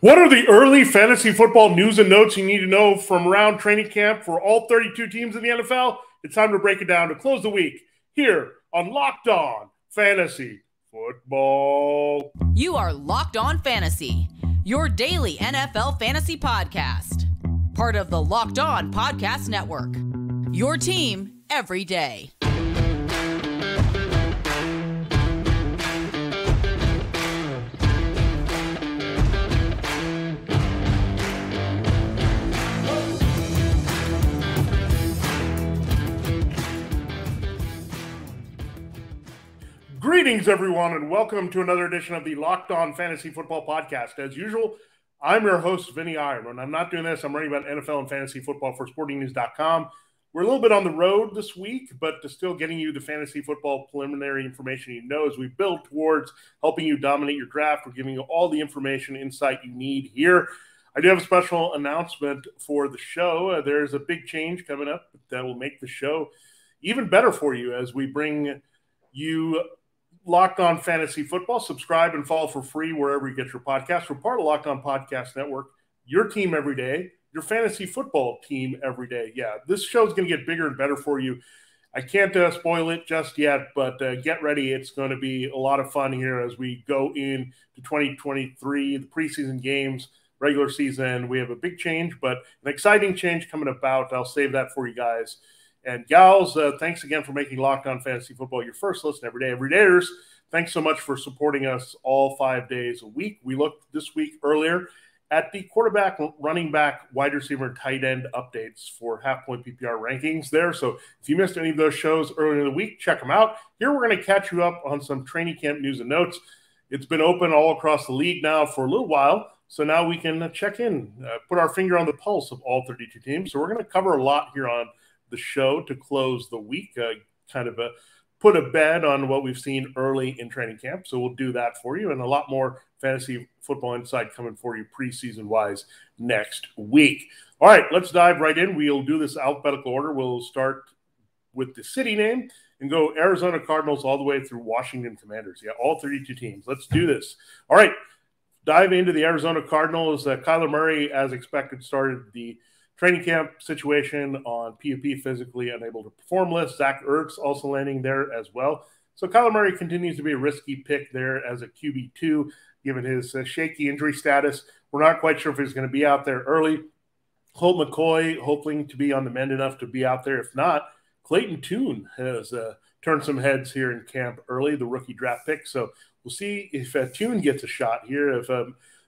What are the early fantasy football news and notes you need to know from around training camp for all 32 teams in the NFL? It's time to break it down to close the week here on Locked On Fantasy Football. You are Locked On Fantasy, your daily NFL fantasy podcast. Part of the Locked On Podcast Network, your team every day. Greetings, everyone, and welcome to another edition of the Locked On Fantasy Football Podcast. As usual, I'm your host, Vinnie Iyer. When I'm not doing this, I'm writing about NFL and fantasy football for SportingNews.com. We're a little bit on the road this week, but still getting you the fantasy football preliminary information you know as we build towards helping you dominate your draft. We're giving you all the information, insight you need here. I do have a special announcement for the show. There's a big change coming up that will make the show even better for you as we bring you Locked On Fantasy Football. Subscribe and follow for free wherever you get your podcast. We're part of Locked On Podcast Network, your team every day, your fantasy football team every day. Yeah, this show is going to get bigger and better for you. I can't spoil it just yet, but get ready. It's going to be a lot of fun here as we go into 2023, the preseason games, regular season. We have a big change, but an exciting change coming about. I'll save that for you guys. And gals, thanks again for making Locked On Fantasy Football your first listen every day. Everydayers, thanks so much for supporting us all 5 days a week. We looked this week earlier at the quarterback, running back, wide receiver, and tight end updates for half-point PPR rankings there. So if you missed any of those shows earlier in the week, check them out. Here we're going to catch you up on some training camp news and notes. It's been open all across the league now for a little while, so now we can check in, put our finger on the pulse of all 32 teams. So we're going to cover a lot here on the show to close the week, put a bed on what we've seen early in training camp. So we'll do that for you and a lot more fantasy football insight coming for you preseason wise next week. All right, let's dive right in. We'll do this alphabetical order. We'll start with the city name and go Arizona Cardinals all the way through Washington Commanders. Yeah, all 32 teams. Let's do this. All right, dive into the Arizona Cardinals. Kyler Murray, as expected, started the training camp situation on PUP, physically unable to perform list. Zach Ertz also landing there as well. So Kyler Murray continues to be a risky pick there as a QB2, given his shaky injury status. We're not quite sure if he's going to be out there early. Colt McCoy hoping to be on the mend enough to be out there. If not, Clayton Tune has turned some heads here in camp early, the rookie draft pick. So we'll see if Tune gets a shot here. If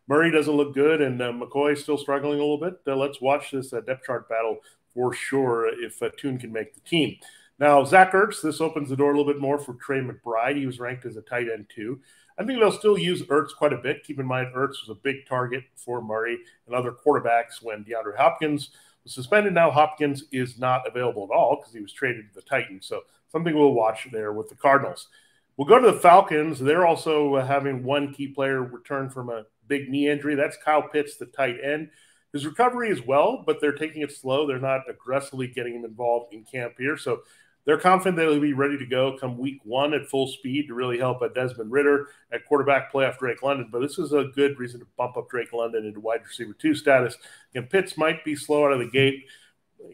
Murray doesn't look good and McCoy is still struggling a little bit, let's watch this depth chart battle for sure if Tune can make the team. Now, Zach Ertz, this opens the door a little bit more for Trey McBride. He was ranked as a tight end too. I think they'll still use Ertz quite a bit. Keep in mind, Ertz was a big target for Murray and other quarterbacks when DeAndre Hopkins was suspended. Now Hopkins is not available at all because he was traded to the Titans. So something we'll watch there with the Cardinals. We'll go to the Falcons. They're also having one key player return from a big knee injury. That's Kyle Pitts, the tight end. His recovery is well, but they're taking it slow. They're not aggressively getting him involved in camp here. So they're confident they'll be ready to go come week one at full speed to really help Desmond Ridder at quarterback, play off Drake London. But this is a good reason to bump up Drake London into wide receiver 2 status. And Pitts might be slow out of the gate.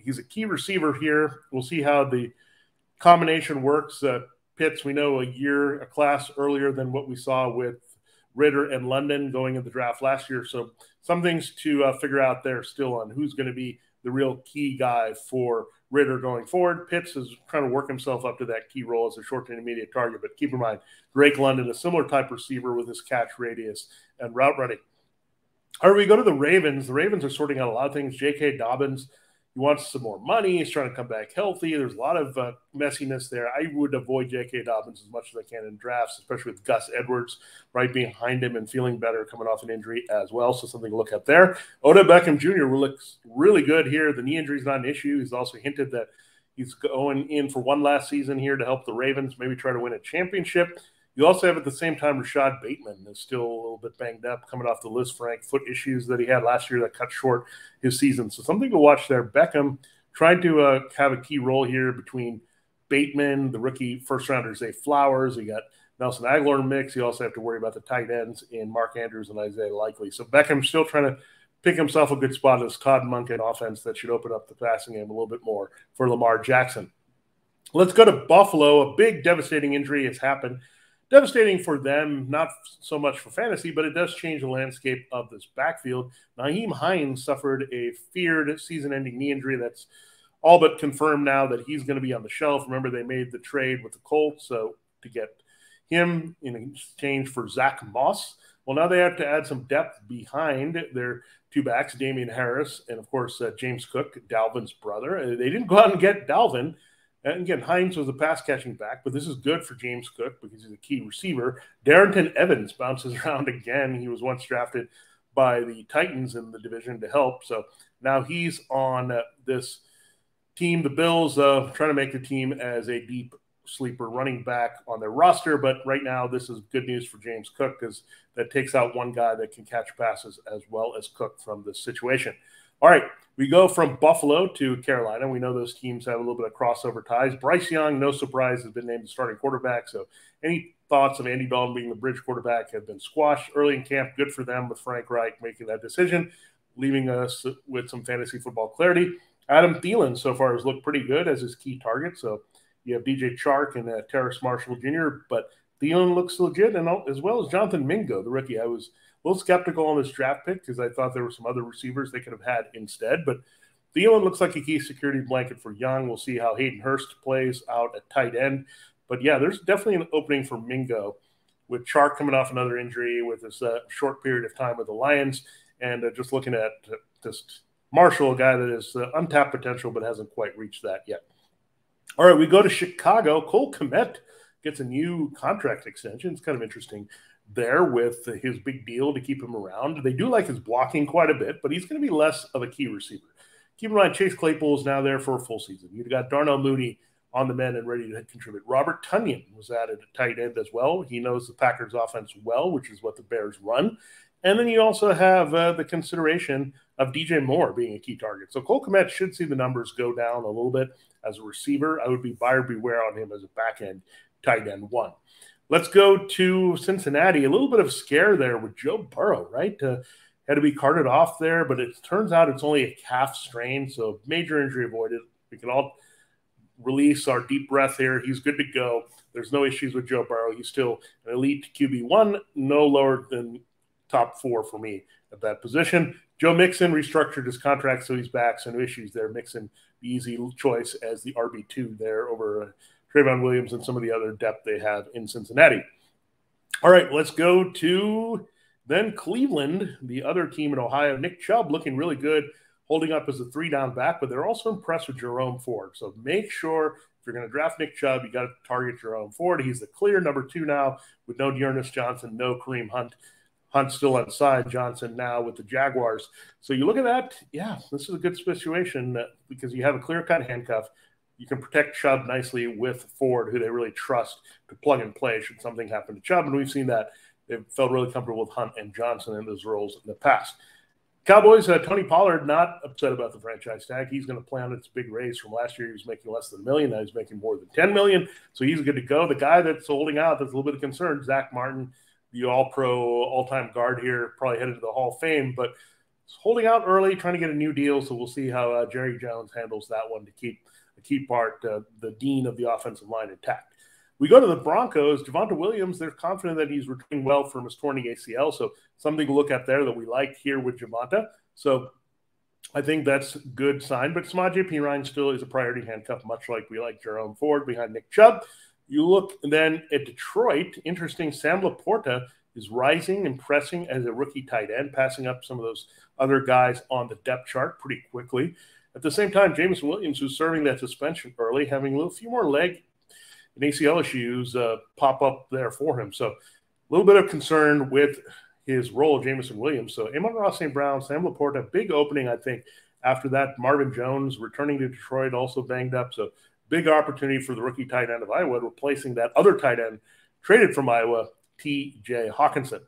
He's a key receiver here. We'll see how the combination works. Pitts, we know, a class earlier than what we saw with Ridder and London going in the draft last year. So some things to figure out there still on who's going to be the real key guy for Ridder going forward. Pitts is trying to work himself up to that key role as a short to intermediate target. But keep in mind, Drake London, a similar type receiver with his catch radius and route running. All right, we go to the Ravens. The Ravens are sorting out a lot of things. J.K. Dobbins, he wants some more money. He's trying to come back healthy. There's a lot of messiness there. I would avoid J.K. Dobbins as much as I can in drafts, especially with Gus Edwards right behind him and feeling better coming off an injury as well. So something to look at there. Odell Beckham Jr. looks really good here. The knee injury is not an issue. He's also hinted that he's going in for one last season here to help the Ravens maybe try to win a championship. You also have at the same time Rashad Bateman is still a little bit banged up, coming off the Lisfranc foot issues that he had last year that cut short his season. So something to watch there. Beckham trying to have a key role here between Bateman, the rookie first rounder Zay Flowers. You got Nelson Aguilar in the mix. You also have to worry about the tight ends in Mark Andrews and Isaiah Likely. So Beckham's still trying to pick himself a good spot in this Todd Monken offense that should open up the passing game a little bit more for Lamar Jackson. Let's go to Buffalo. A big devastating injury has happened. Devastating for them, not so much for fantasy, but it does change the landscape of this backfield. Nyheim Hines suffered a feared season-ending knee injury that's all but confirmed now that he's going to be on the shelf. Remember, they made the trade with the Colts to get him in exchange for Zach Moss. Well, now they have to add some depth behind their two backs, Damian Harris, and, of course, James Cook, Dalvin's brother. They didn't go out and get Dalvin. And again, Hines was a pass-catching back, but this is good for James Cook because he's a key receiver. Darrington Evans bounces around again. He was once drafted by the Titans in the division to help. So now he's on this team. The Bills trying to make the team as a deep sleeper running back on their roster. But right now, this is good news for James Cook because that takes out one guy that can catch passes as well as Cook from this situation. All right, we go from Buffalo to Carolina. We know those teams have a little bit of crossover ties. Bryce Young, no surprise, has been named the starting quarterback. So any thoughts of Andy Dalton being the bridge quarterback have been squashed early in camp. Good for them with Frank Reich making that decision, leaving us with some fantasy football clarity. Adam Thielen so far has looked pretty good as his key target. So you have DJ Chark and Terrace Marshall Jr., but Thielen looks legit, and as well as Jonathan Mingo, the rookie. I was a little skeptical on this draft pick because I thought there were some other receivers they could have had instead. But Thielen looks like a key security blanket for Young. We'll see how Hayden Hurst plays out at tight end. But, yeah, there's definitely an opening for Mingo with Chark coming off another injury with this short period of time with the Lions. And just looking at just Marshall, a guy that is untapped potential but hasn't quite reached that yet. All right, we go to Chicago. Cole Kmet gets a new contract extension. It's kind of interesting there with his big deal to keep him around. They do like his blocking quite a bit, but he's going to be less of a key receiver. Keep in mind, Chase Claypool is now there for a full season. You've got Darnell Mooney on the mend and ready to contribute. Robert Tonyan was added at tight end as well. He knows the Packers offense well, which is what the Bears run. And then you also have the consideration of DJ Moore being a key target. So Cole Kmet should see the numbers go down a little bit as a receiver. I would be buyer beware on him as a back-end tight end one. Let's go to Cincinnati. A little bit of scare there with Joe Burrow, right? Had to be carted off there, but it turns out it's only a calf strain, so major injury avoided. We can all release our deep breath here. He's good to go. There's no issues with Joe Burrow. He's still an elite QB1, no lower than top 4 for me at that position. Joe Mixon restructured his contract, so he's back. So no issues there. Mixon, the easy choice as the RB2 there over Trayvon Williams and some of the other depth they have in Cincinnati. All right, let's go to then Cleveland, the other team in Ohio. Nick Chubb looking really good, holding up as a 3-down back, but they're also impressed with Jerome Ford. So make sure if you're going to draft Nick Chubb, you got to target Jerome Ford. He's the clear number 2 now with no Dearness Johnson, no Kareem Hunt. Hunt's still outside, Johnson now with the Jaguars. So you look at that, yeah, this is a good situation because you have a clear-cut handcuff. You can protect Chubb nicely with Ford, who they really trust to plug and play should something happen to Chubb. And we've seen that. They've felt really comfortable with Hunt and Johnson in those roles in the past. Cowboys, Tony Pollard, not upset about the franchise tag. He's going to play on its big raise from last year. He was making less than $1 million. Now he's making more than $10 million. So he's good to go. The guy that's holding out, that's a little bit of concern, Zach Martin, the all-pro, all-time guard here, probably headed to the Hall of Fame, but holding out early, trying to get a new deal. So we'll see how Jerry Jones handles that one to keep a key part, the dean of the offensive line, intact. We go to the Broncos. Javonte Williams, they're confident that he's returning well from his torn ACL, so something to look at there that we like here with Javonte. So I think that's a good sign. But Samaje Perine still is a priority handcuff, much like we like Jerome Ford behind Nick Chubb. You look then at Detroit. Interesting, Sam LaPorta is rising, impressing as a rookie tight end, passing up some of those other guys on the depth chart pretty quickly. At the same time, Jameson Williams, who's serving that suspension early, having a few more leg and ACL issues pop up there for him. So a little bit of concern with his role, Jameson Williams. So Amon-Ra St. Brown, Sam LaPorta, big opening, I think. After that, Marvin Jones returning to Detroit, also banged up. So big opportunity for the rookie tight end of Iowa, replacing that other tight end traded from Iowa, T.J. Hawkinson.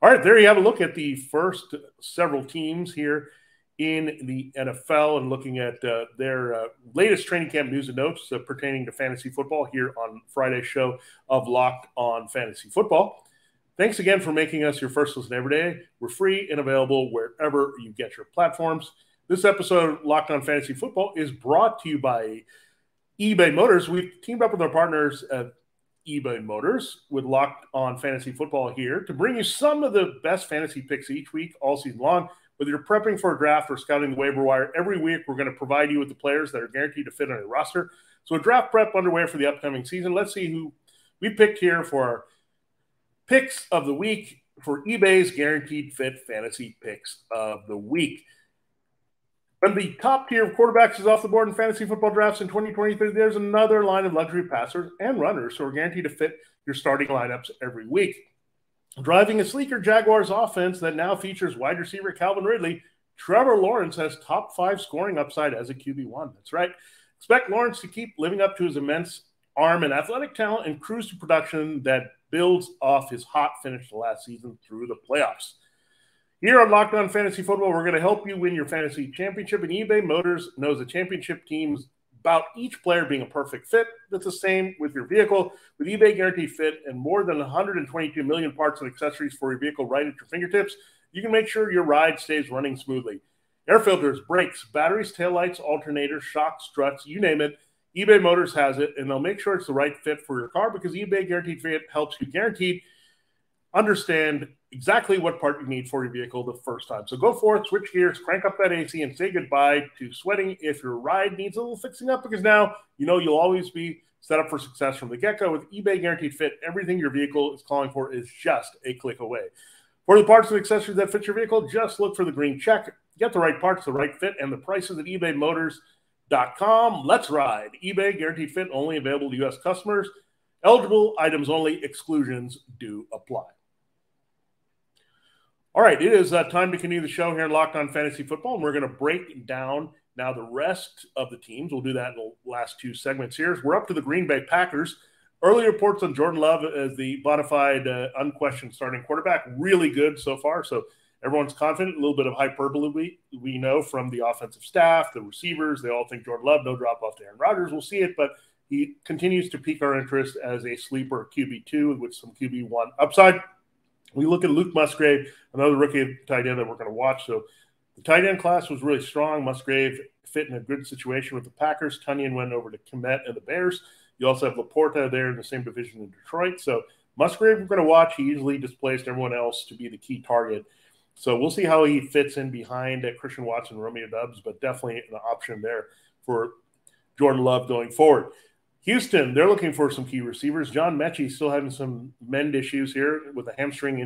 All right, there you have a look at the first several teams here in the NFL and looking at their latest training camp news and notes pertaining to fantasy football here on Friday's show of Locked On Fantasy Football. Thanks again for making us your first listen every day. We're free and available wherever you get your platforms. This episode of Locked On Fantasy Football is brought to you by eBay Motors. We've teamed up with our partners at eBay Motors with Locked On Fantasy Football here to bring you some of the best fantasy picks each week, all season long. Whether you're prepping for a draft or scouting the waiver wire, every week we're going to provide you with the players that are guaranteed to fit on your roster. So a draft prep underway for the upcoming season. Let's see who we picked here for our picks of the week for eBay's Guaranteed Fit Fantasy Picks of the Week. When the top tier of quarterbacks is off the board in fantasy football drafts in 2023, there's another line of luxury passers and runners who are guaranteed to fit your starting lineups every week. Driving a sleeker Jaguars offense that now features wide receiver Calvin Ridley, Trevor Lawrence has top 5 scoring upside as a QB1. That's right. Expect Lawrence to keep living up to his immense arm and athletic talent and cruise to production that builds off his hot finish last season through the playoffs. Here on Locked On Fantasy Football, we're going to help you win your fantasy championship, and eBay Motors knows the championship teams about each player being a perfect fit. That's the same with your vehicle. With eBay Guaranteed Fit and more than 122 million parts and accessories for your vehicle right at your fingertips, you can make sure your ride stays running smoothly. Air filters, brakes, batteries, taillights, alternators, shocks, struts, you name it, eBay Motors has it, and they'll make sure it's the right fit for your car because eBay Guaranteed Fit helps you guaranteed understand exactly what part you need for your vehicle the first time. So go forth, switch gears, crank up that AC, and say goodbye to sweating if your ride needs a little fixing up, because now you know you'll always be set up for success from the get-go. With eBay Guaranteed Fit, everything your vehicle is calling for is just a click away. For the parts and accessories that fit your vehicle, just look for the green check. Get the right parts, the right fit, and the prices at ebaymotors.com. Let's ride. eBay Guaranteed Fit, only available to U.S. customers. Eligible items only. Exclusions do apply. All right, it is time to continue the show here in Locked On Fantasy Football, and we're going to break down now the rest of the teams. We'll do that in the last 2 segments here. We're up to the Green Bay Packers. Early reports on Jordan Love as the bona fide, unquestioned starting quarterback. Really good so far, so everyone's confident. A little bit of hyperbole we know from the offensive staff, the receivers. They all think Jordan Love, no drop-off to Aaron Rodgers. We'll see it, but he continues to pique our interest as a sleeper QB2 with some QB1 upside. We look at Luke Musgrave, another rookie tight end that we're going to watch. So the tight end class was really strong. Musgrave fit in a good situation with the Packers. Tunyon went over to Kmet and the Bears. You also have LaPorta there in the same division in Detroit. So Musgrave we're going to watch. He easily displaced everyone else to be the key target. So we'll see how he fits in behind Christian Watson, Romeo Doubs, but definitely an option there for Jordan Love going forward. Houston, they're looking for some key receivers. John Mechie still having some mend issues here with a hamstring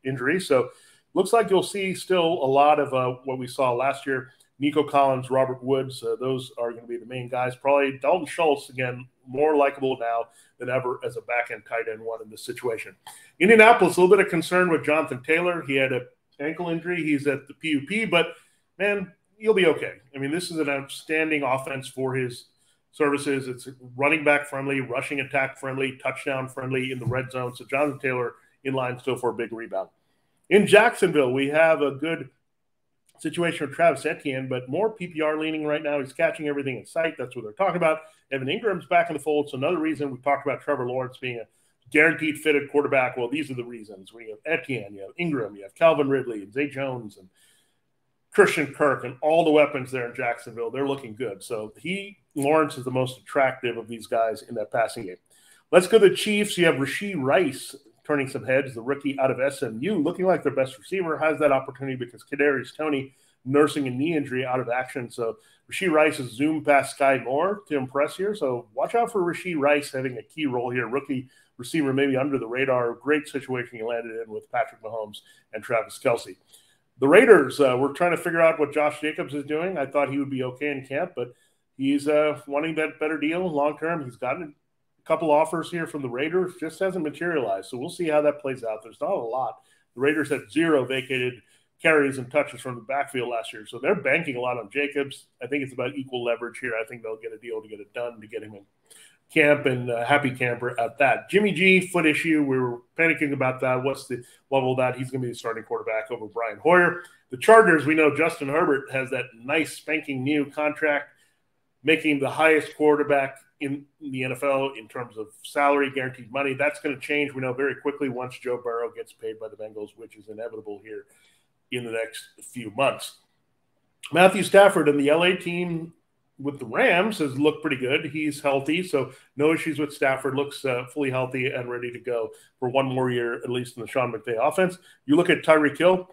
injury. So looks like you'll see still a lot of what we saw last year. Nico Collins, Robert Woods, those are going to be the main guys. Probably Dalton Schultz, again, more likable now than ever as a back-end tight end one in this situation. Indianapolis, a little bit of concern with Jonathan Taylor. He had an ankle injury. He's at the PUP, but, man, he'll be okay. I mean, this is an outstanding offense for his services. It's running back friendly, rushing attack friendly, touchdown friendly in the red zone. So Jonathan Taylor in line still for a big rebound. In Jacksonville, we have a good situation with Travis Etienne, but more PPR leaning right now. He's catching everything in sight. That's what they're talking about. Evan Ingram's back in the fold. So another reason we talked about Trevor Lawrence being a guaranteed fitted quarterback. Well, these are the reasons. We have Etienne, you have Ingram, you have Calvin Ridley and Zay Jones and Christian Kirk and all the weapons there in Jacksonville. They're looking good. So Lawrence is the most attractive of these guys in that passing game. Let's go to the Chiefs. You have Rashee Rice turning some heads, the rookie out of SMU, looking like their best receiver, has that opportunity because Kadarius Toney nursing a knee injury out of action. So Rashee Rice has zoomed past Sky Moore to impress here. So watch out for Rashee Rice having a key role here. Rookie receiver, maybe under the radar. Great situation he landed in with Patrick Mahomes and Travis Kelce. The Raiders, we're trying to figure out what Josh Jacobs is doing. I thought he would be okay in camp, but he's wanting that better deal long-term. He's gotten a couple offers here from the Raiders, just hasn't materialized. So we'll see how that plays out. There's not a lot. The Raiders had 0 vacated carries and touches from the backfield last year. So they're banking a lot on Jacobs. I think it's about equal leverage here. I think they'll get a deal to get it done to get him in. camp and happy camper at that. Jimmy G, foot issue. We were panicking about that. What's the level of that? He's going to be the starting quarterback over Brian Hoyer. The Chargers, we know Justin Herbert has that nice spanking new contract, making the highest quarterback in the NFL in terms of salary, guaranteed money. That's going to change, we know, very quickly once Joe Burrow gets paid by the Bengals, which is inevitable here in the next few months. Matthew Stafford and the LA team with the Rams has looked pretty good. He's healthy, so no issues with Stafford. Looks fully healthy and ready to go for one more year, at least in the Sean McVay offense. You look at Tyreek Hill,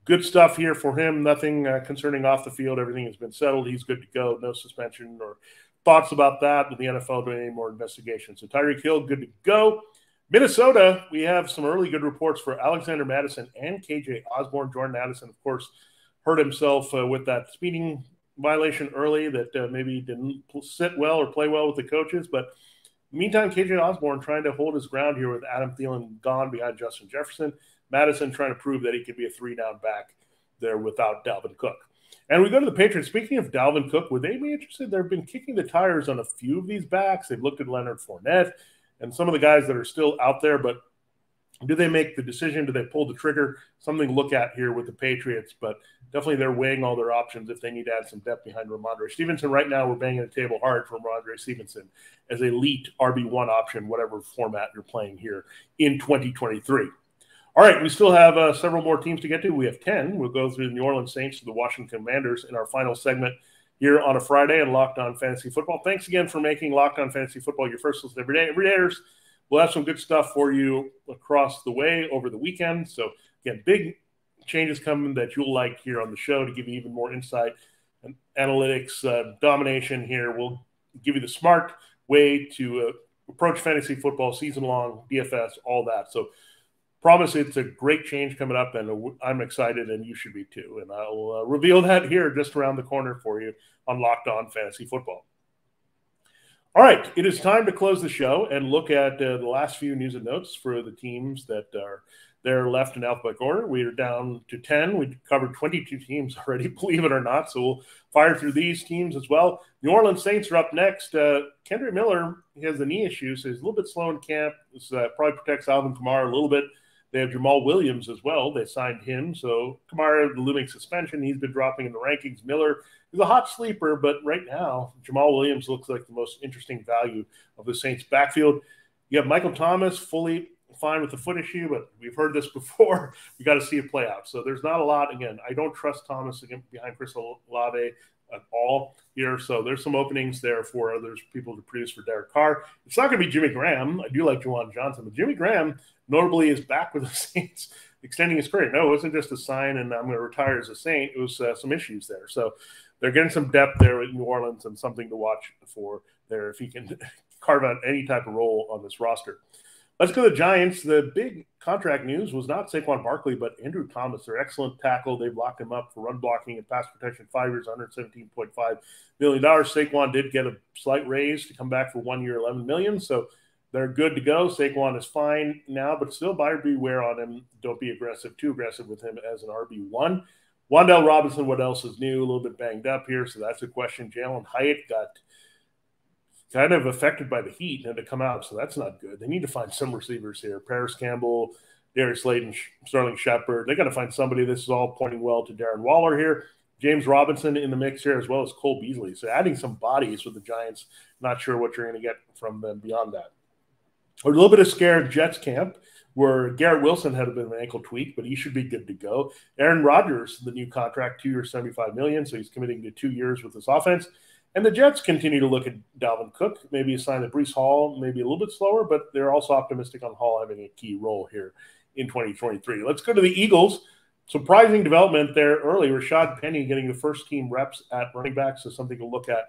good stuff here for him. Nothing concerning off the field. Everything has been settled. He's good to go. No suspension or thoughts about that with the NFL doing any more investigation. So Tyreek Hill, good to go. Minnesota, we have some early good reports for Alexander Mattison and KJ Osborne. Jordan Addison, of course, hurt himself with that speeding violation early that maybe didn't sit well or play well with the coaches. But in the meantime, KJ Osborne trying to hold his ground here with Adam Thielen gone behind Justin Jefferson. Madison trying to prove that he could be a 3-down back there without Dalvin Cook. And we go to the Patriots. Speaking of Dalvin Cook, would they be interested? They've been kicking the tires on a few of these backs. They've looked at Leonard Fournette and some of the guys that are still out there, but do they make the decision? Do they pull the trigger? Something to look at here with the Patriots, but definitely they're weighing all their options if they need to add some depth behind Ramondre Stevenson. Right now, we're banging the table hard for Ramondre Stevenson as a elite RB1 option, whatever format you're playing here in 2023. All right, we still have several more teams to get to. We have 10. We'll go through the New Orleans Saints to the Washington Commanders in our final segment here on a Friday on Locked On Fantasy Football. Thanks again for making Locked On Fantasy Football your first listen every day. Everydayers, we'll have some good stuff for you across the way over the weekend. So, again, big changes coming that you'll like here on the show to give you even more insight and analytics domination here. We'll give you the smart way to approach fantasy football, season-long, DFS, all that. So, promise it's a great change coming up, and I'm excited, and you should be too. And I'll reveal that here just around the corner for you on Locked On Fantasy Football. All right, it is time to close the show and look at the last few news and notes for the teams that are there left in alphabetical order. We are down to 10. We covered 22 teams already, believe it or not, so we'll fire through these teams as well. New Orleans Saints are up next. Kendrick Miller has a knee issue, so he's a little bit slow in camp. This probably protects Alvin Kamara a little bit. They have Jamal Williams as well. They signed him. So Kamara, the looming suspension, he's been dropping in the rankings. Miller is a hot sleeper, but right now, Jamal Williams looks like the most interesting value of the Saints backfield. You have Michael Thomas fully fine with the foot issue, but we've heard this before. We got to see it play out. So there's not a lot. Again, I don't trust Thomas behind Chris Olave at all here. So there's some openings there for other people to produce for Derek Carr. It's not going to be Jimmy Graham. I do like Juwan Johnson, but Jimmy Graham notably is back with the Saints, extending his career. No, it wasn't just a sign and I'm going to retire as a Saint. It was some issues there. So they're getting some depth there with New Orleans and something to watch for there if he can carve out any type of role on this roster. Let's go to the Giants. The big contract news was not Saquon Barkley, but Andrew Thomas, their excellent tackle. They've locked him up for run blocking and pass protection, 5 years, $117.5 million. Saquon did get a slight raise to come back for 1 year, $11 million. So they're good to go. Saquon is fine now, but still buyer beware on him. Don't be too aggressive with him as an RB1. Wan'Dale Robinson, what else is new? A little bit banged up here, so that's a question. Jalen Hyatt got kind of affected by the heat and had to come out, so that's not good. They need to find some receivers here. Paris Campbell, Darius Slayton, Sterling Shepard. They got to find somebody. This is all pointing well to Darren Waller here. James Robinson in the mix here, as well as Cole Beasley. So adding some bodies with the Giants. Not sure what you're going to get from them beyond that. A little bit of scared Jets camp, where Garrett Wilson had a bit of an ankle tweak, but he should be good to go. Aaron Rodgers, the new contract, 2 years, $75 million, so he's committing to 2 years with this offense. And the Jets continue to look at Dalvin Cook, maybe a sign that Breece Hall maybe a little bit slower, but they're also optimistic on Hall having a key role here in 2023. Let's go to the Eagles. Surprising development there early. Rashad Penny getting the first team reps at running back, so something to look at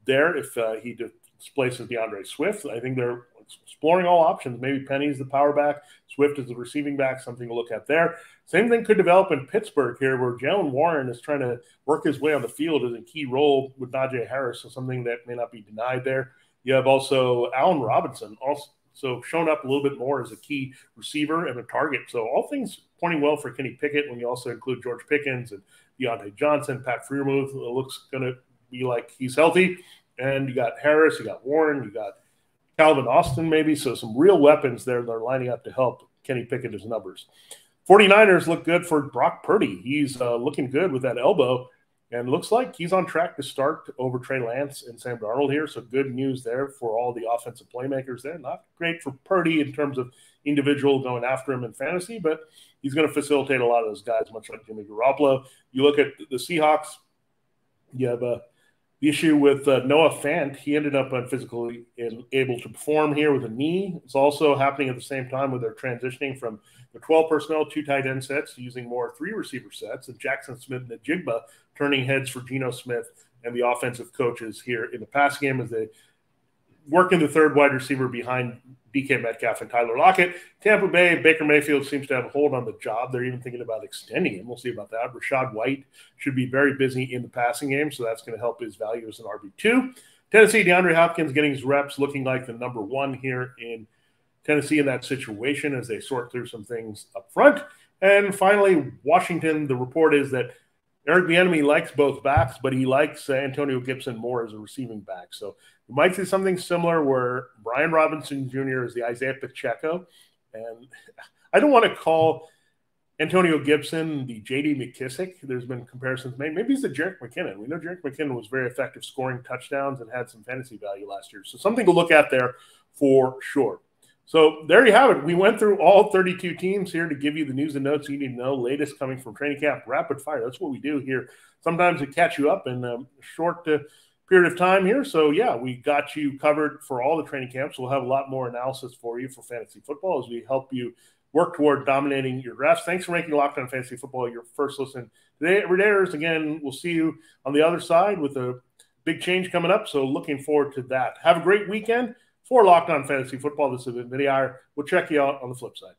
there if he displaces DeAndre Swift. I think they're exploring all options. Maybe Penny's the power back, Swift is the receiving back, something to look at there. Same thing could develop in Pittsburgh here, where Jalen Warren is trying to work his way on the field as a key role with Najee Harris, so something that may not be denied there. You have also Allen Robinson, also shown up a little bit more as a key receiver and a target. So all things pointing well for Kenny Pickett when you also include George Pickens and Deontay Johnson. Pat Freiermuth looks going to be like he's healthy. And you got Harris, you got Warren, you got Calvin Austin maybe. So some real weapons there that are lining up to help Kenny Pickett's numbers. 49ers look good for Brock Purdy. He's looking good with that elbow, and looks like he's on track to start over Trey Lance and Sam Darnold here. So good news there for all the offensive playmakers there. Not great for Purdy in terms of individual going after him in fantasy, but he's going to facilitate a lot of those guys, much like Jimmy Garoppolo. You look at the Seahawks, you have the issue with Noah Fant. He ended up unphysically able to perform here with a knee. It's also happening at the same time with their transitioning from the 12 personnel, 2 tight end sets, using more 3 receiver sets, and Jackson Smith and Najigba turning heads for Geno Smith and the offensive coaches here in the passing game as they work in the third wide receiver behind DK Metcalf and Tyler Lockett. Tampa Bay, Baker Mayfield seems to have a hold on the job. They're even thinking about extending him. We'll see about that. Rashad White should be very busy in the passing game, so that's going to help his value as an RB2. Tennessee, DeAndre Hopkins getting his reps, looking like the number 1 here in Tennessee in that situation as they sort through some things up front. And finally, Washington, the report is that Eric Bieniemy likes both backs, but he likes Antonio Gibson more as a receiving back. So you might see something similar where Brian Robinson Jr. is the Isaiah Pacheco. And I don't want to call Antonio Gibson the J.D. McKissick. There's been comparisons made. Maybe he's the Jerick McKinnon. We know Jerick McKinnon was very effective scoring touchdowns and had some fantasy value last year. So something to look at there for sure. So there you have it. We went through all 32 teams here to give you the news and notes you need to know, latest coming from training camp, rapid fire. That's what we do here. Sometimes we catch you up in a short period of time here. So, yeah, we got you covered for all the training camps. We'll have a lot more analysis for you for fantasy football as we help you work toward dominating your drafts. Thanks for making Locked On Fantasy Football your first listen today. Everydayers, again, we'll see you on the other side with a big change coming up. So looking forward to that. Have a great weekend. For Locked On Fantasy Football, this has been Vinnie Iyer. We'll check you out on the flip side.